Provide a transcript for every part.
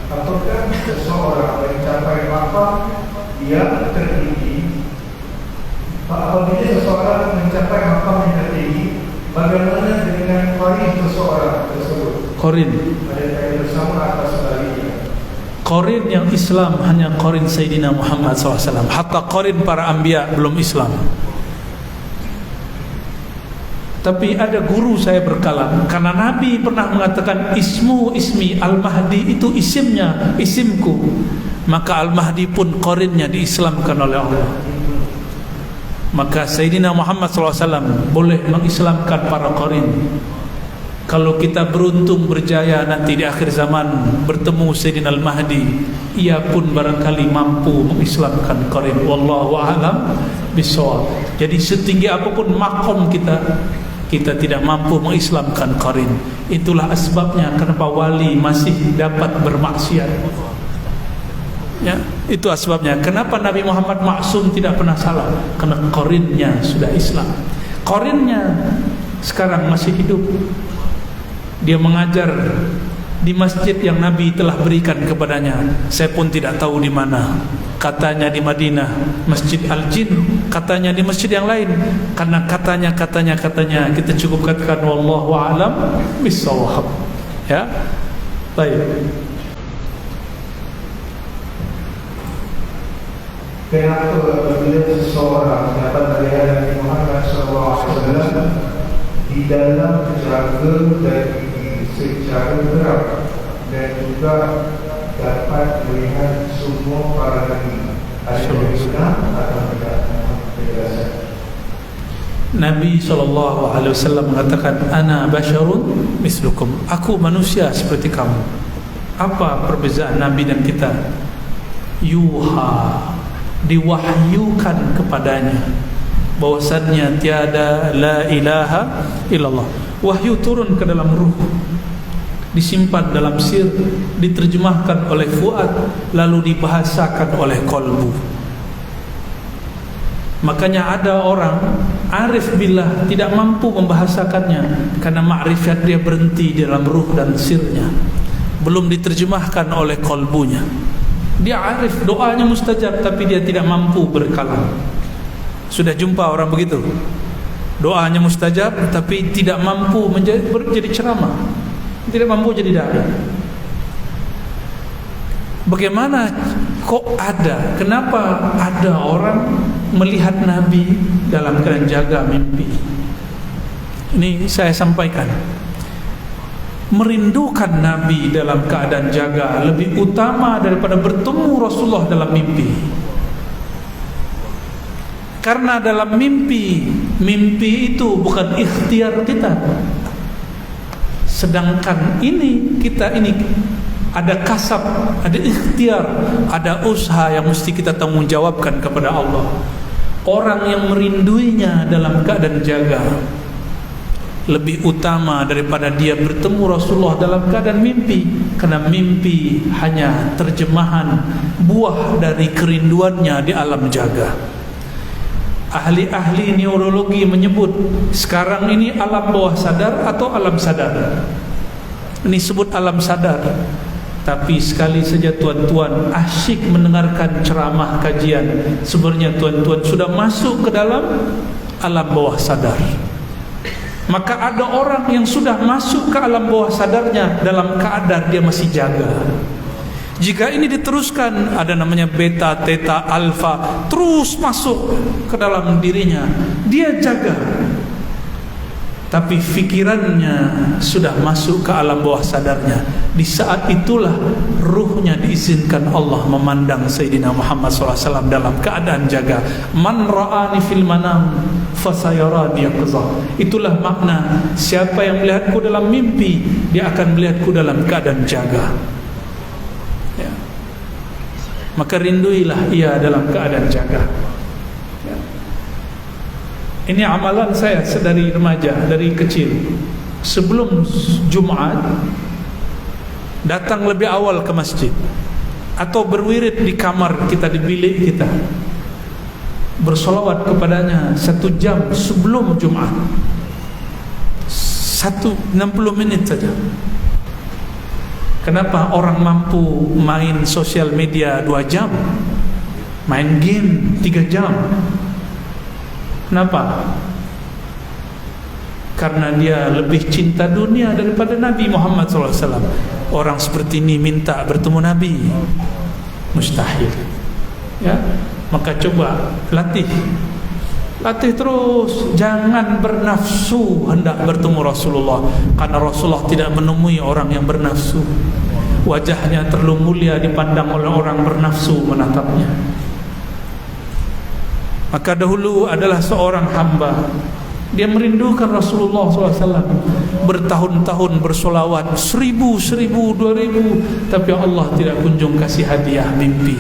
apakah seseorang mencapai maqam yang tertinggi? Apabila seseorang mencapai maqam yang tertinggi, bagaimana dengan qarin seseorang tersebut? Qarin. Adakah bersama atau sebaliknya? Qarin yang Islam hanya qarin Sayyidina Muhammad SAW. Hatta qarin para anbiya belum Islam. Tapi ada guru saya berkalam, karena Nabi pernah mengatakan ismi Al-Mahdi itu isimnya, isimku. Maka Al-Mahdi pun qarinnya diislamkan oleh Allah. Maka Sayyidina Muhammad SAW boleh mengislamkan para qarin. Kalau kita beruntung berjaya nanti di akhir zaman bertemu Sayyidina Al-Mahdi, ia pun barangkali mampu mengislamkan qarin. Wallahu a'lam bishawab. Jadi setinggi apapun makom kita tidak mampu mengislamkan qarin. Itulah asbabnya kenapa wali masih dapat bermaksiat. Ya, itu asbabnya. Kenapa Nabi Muhammad maksum tidak pernah salah? Karena qarinnya sudah Islam. Qarinnya sekarang masih hidup. Dia mengajar di masjid yang Nabi telah berikan kepadanya. Saya pun tidak tahu di mana. Katanya di Madinah, Masjid Al-Jin. Katanya di masjid yang lain. Karena katanya kita cukup katakan wallahu a'lam bishawab. Ya. Baik. Kenapa apabila seseorang dapat melihat Nabi Muhammad SAW di dalam jaga daging secara gerak dan juga dapat melihat semua para nabi, ada benar atau tidak? Nabi SAW mengatakan, Ana basyarun mislukum. Aku manusia seperti kamu. Apa perbezaan Nabi dan kita? Yuha, diwahyukan kepadanya bahwasannya tiada la ilaha illallah. Wahyu turun ke dalam ruh, disimpan dalam sir, diterjemahkan oleh fuad, lalu dibahasakan oleh qalbu. Makanya ada orang arif billah tidak mampu membahasakannya karena makrifat dia berhenti di dalam ruh dan sirnya, belum diterjemahkan oleh qalbunya. Dia arif, doanya mustajab, tapi dia tidak mampu berkalam. Sudah jumpa orang begitu? Doanya mustajab tapi tidak mampu menjadi ceramah, tidak mampu jadi dai. Bagaimana kok ada? Kenapa ada orang melihat Nabi dalam keadaan jaga mimpi? Ini saya sampaikan. Merindukan Nabi dalam keadaan jaga lebih utama daripada bertemu Rasulullah dalam mimpi. Karena dalam mimpi itu bukan ikhtiar kita. Sedangkan kita ini ada kasab, ada ikhtiar, ada usaha yang mesti kita tanggung jawabkan kepada Allah. Orang yang merinduinya dalam keadaan jaga lebih utama daripada dia bertemu Rasulullah dalam keadaan mimpi. Karena mimpi hanya terjemahan buah dari kerinduannya di alam jaga. Ahli-ahli neurologi menyebut sekarang ini alam bawah sadar atau alam sadar. Ini sebut alam sadar. Tapi sekali saja tuan-tuan asyik mendengarkan ceramah kajian, sebenarnya tuan-tuan sudah masuk ke dalam alam bawah sadar. Maka ada orang yang sudah masuk ke alam bawah sadarnya dalam keadaan dia masih jaga. Jika ini diteruskan, ada namanya beta, theta, alfa, terus masuk ke dalam dirinya, dia jaga. Tapi fikirannya sudah masuk ke alam bawah sadarnya. Di saat itulah ruhnya diizinkan Allah memandang Sayyidina Muhammad SAW dalam keadaan jaga. Man ra'ani fil manam fasayarani yaqzah. Itulah makna siapa yang melihatku dalam mimpi, dia akan melihatku dalam keadaan jaga. Ya. Maka rinduilah ia dalam keadaan jaga. Ya. Ini amalan saya dari remaja, dari kecil. Sebelum Jumat, datang lebih awal ke masjid atau berwirid di kamar kita, di bilik kita, bersolawat kepadanya 1 jam sebelum Jumat, 60 menit saja. Kenapa orang mampu main sosial media 2 jam, main game 3 jam? Kenapa? Karena dia lebih cinta dunia daripada Nabi Muhammad SAW. Orang seperti ini minta bertemu Nabi, mustahil. Ya, maka coba latih terus. Jangan bernafsu hendak bertemu Rasulullah, karena Rasulullah tidak menemui orang yang bernafsu. Wajahnya terlalu mulia dipandang oleh orang bernafsu menatapnya. Maka dahulu adalah seorang hamba, dia merindukan Rasulullah SAW, bertahun-tahun bersolawat, 1000, 2000, tapi Allah tidak kunjung kasih hadiah mimpi.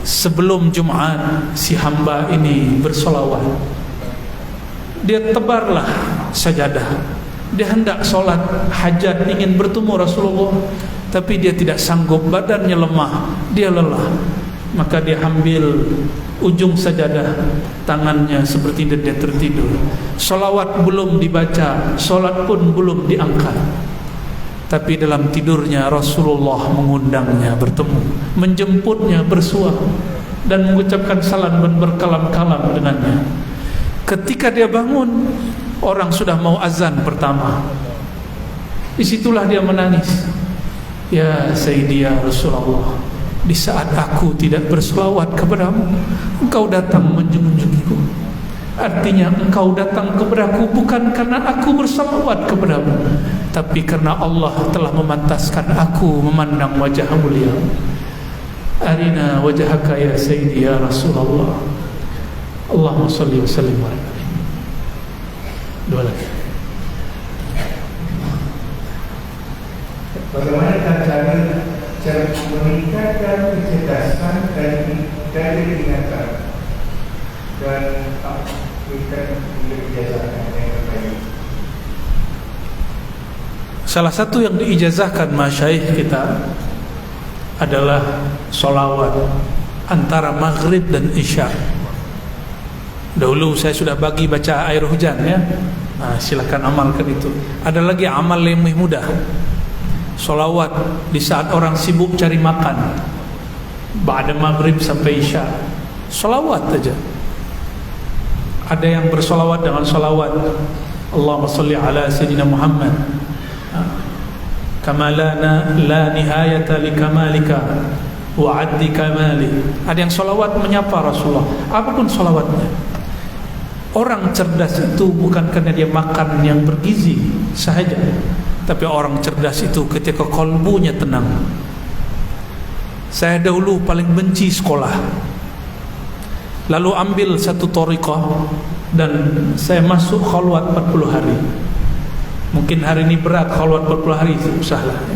Sebelum Jumat, si hamba ini bersolawat, dia tebarlah sajadah. Dia hendak solat hajat, ingin bertemu Rasulullah, tapi dia tidak sanggup, badannya lemah, dia lelah. Maka dia ambil ujung sajadah, tangannya seperti dia tertidur. Solawat belum dibaca, solat pun belum diangkat, tapi dalam tidurnya Rasulullah mengundangnya bertemu, menjemputnya bersua, dan mengucapkan salam dan berkalam-kalam dengannya. Ketika dia bangun, orang sudah mau azan pertama. Disitulah dia menangis. Ya Sayyidi ya Rasulullah, di saat aku tidak berselawat kepadamu, engkau datang menjunjungiku. Artinya engkau datang kepadaku bukan karena aku berselawat kepadamu, tapi karena Allah telah memantaskan aku memandang wajah mulia. Arina wajhaka ya Sayyidi ya Rasulullah. Allahumma salli wa sallim wa barik. Dua lagi. Bagaimana cara meningkatkan kecerdasan dan ingatan dan meningkatkan kebiasaan yang terbaik? Salah satu yang diijazahkan masyayikh kita adalah solawat antara maghrib dan isya. Dahulu saya sudah bagi baca air hujan ya. Nah, silakan amalkan itu. Ada lagi amal yang lebih mudah. Solawat di saat orang sibuk cari makan, ba'da maghrib sampai isya, solawat saja. Ada yang bersolawat dengan solawat Allahumma salli ala Sayyidina Muhammad, kama la nihayata li kamalika wa addi kamali. Ada yang solawat menyapa Rasulullah, apapun solawatnya. Orang cerdas itu bukan karena dia makan yang bergizi sahaja, tapi orang cerdas itu ketika kalbunya tenang. Saya dahulu paling benci sekolah, lalu ambil satu thariqah dan saya masuk khalwat 40 hari. Mungkin hari ini berat khalwat 40 hari, usahlah.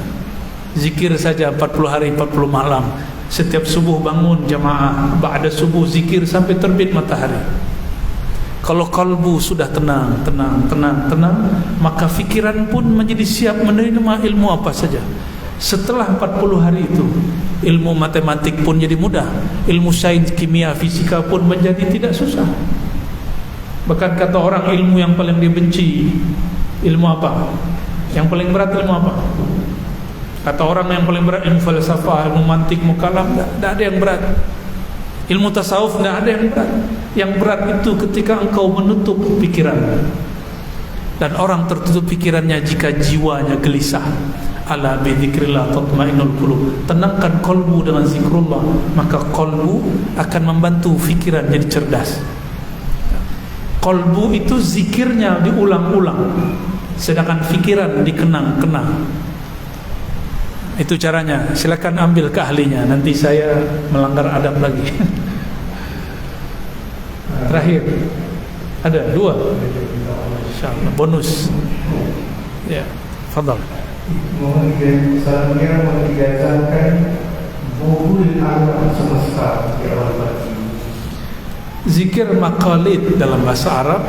Zikir saja 40 hari 40 malam. Setiap subuh bangun jamaah, ba'da subuh zikir sampai terbit matahari. Kalau kalbu sudah tenang, maka fikiran pun menjadi siap menerima ilmu apa saja. Setelah 40 hari itu, ilmu matematik pun jadi mudah, ilmu sains, kimia, fisika pun menjadi tidak susah. Bahkan kata orang, ilmu yang paling dibenci ilmu apa? Yang paling berat ilmu apa? Kata orang yang paling berat ilmu falsafah, ilmu mantik, mukalam, tidak ada yang berat. Ilmu tasawuf tidak ada yang berat. Yang berat itu ketika engkau menutup pikiran. Dan orang tertutup pikirannya jika jiwanya gelisah. Ala bi dzikrillah tatma'innul qulub. Tenangkan kalbu dengan zikrullah, maka kalbu akan membantu pikiran jadi cerdas. Kalbu itu zikirnya diulang-ulang, sedangkan pikiran dikenang-kenang. Itu caranya. Silakan ambil ke ahlinya. Nanti saya melanggar adab lagi. Terakhir ada 2, insyaallah bonus. Ya, fadhal. Mohon saya mengijazakan buhul alam semesta ya Allah. Zikir maqalid dalam bahasa Arab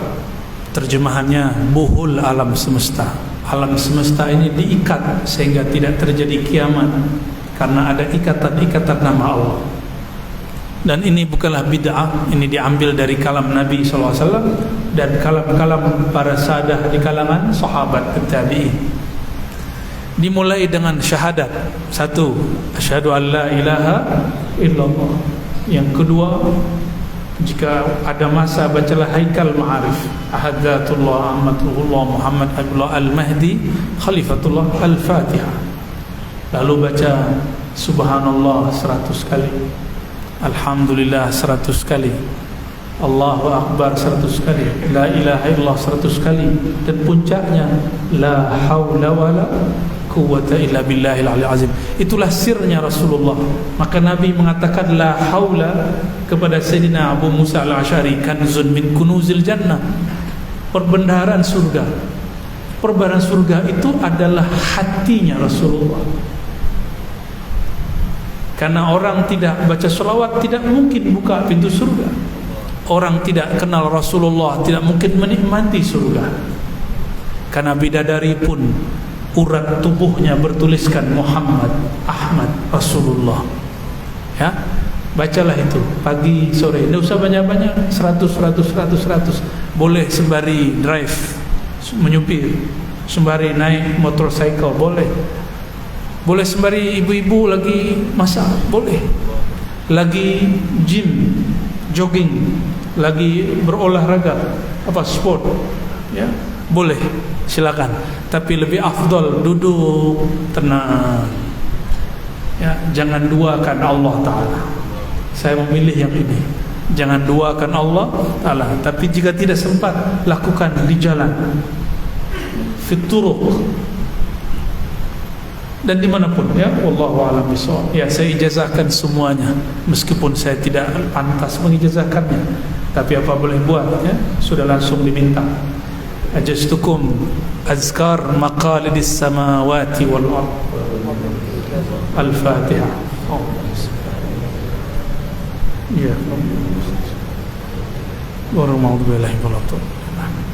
terjemahannya buhul alam semesta. Alam semesta ini diikat sehingga tidak terjadi kiamat karena ada ikatan-ikatan nama Allah. Dan ini bukanlah bid'ah, ini diambil dari kalam Nabi SAW dan kalam-kalam para sahadah di kalangan sahabat tabi'in. dimulai dengan syahadat. Satu, asyhadu an la ilaha illallah. Yang kedua, jika ada masa bacalah Haikal Ma'arif, Ahadzatullah Ahmadullah Muhammad Abdullah Al-Mahdi Khalifatullah Al-Fatihah. Lalu baca Subhanallah 100 kali, Alhamdulillah 100 kali, Allahu Akbar 100 kali, La ilaha illallah 100 kali, dan puncaknya La haula wala quwwata illa billahil aliyil azim. Itulah sirnya Rasulullah. Maka Nabi mengatakan la haula kepada Sayyidina Abu Musa al-Asy'ari, kanzun min kunuzil jannah, perbendaharaan surga. Perbendaharaan surga itu adalah hatinya Rasulullah. Karena orang tidak baca selawat tidak mungkin buka pintu surga. Orang tidak kenal Rasulullah tidak mungkin menikmati surga. Karena bidadari pun urat tubuhnya bertuliskan Muhammad Ahmad Rasulullah. Ya, bacalah itu pagi sore. Tidak usah banyak-banyak, 100. Boleh sembari drive, menyupir, sembari naik motorcycle, boleh. Boleh sembari ibu-ibu lagi masak, boleh. Lagi gym, jogging, lagi berolahraga, sport, ya, boleh, silakan. Tapi lebih afdal duduk tenang, ya, jangan duakan Allah Ta'ala. Saya memilih yang ini, jangan duakan Allah Ta'ala. Tapi jika tidak sempat, lakukan di jalan, fit turuq, dan dimanapun, ya. Wallahu a'lam bishawab. Ya, saya ijazahkan semuanya, meskipun saya tidak pantas mengijazahkannya, tapi apa boleh buat, ya, sudah langsung diminta. Ajaztukum azkar maqalidis samawati wal ard. Al-Fatihah. Ya. Wa ra'udzu billahi minadh-dhalimin.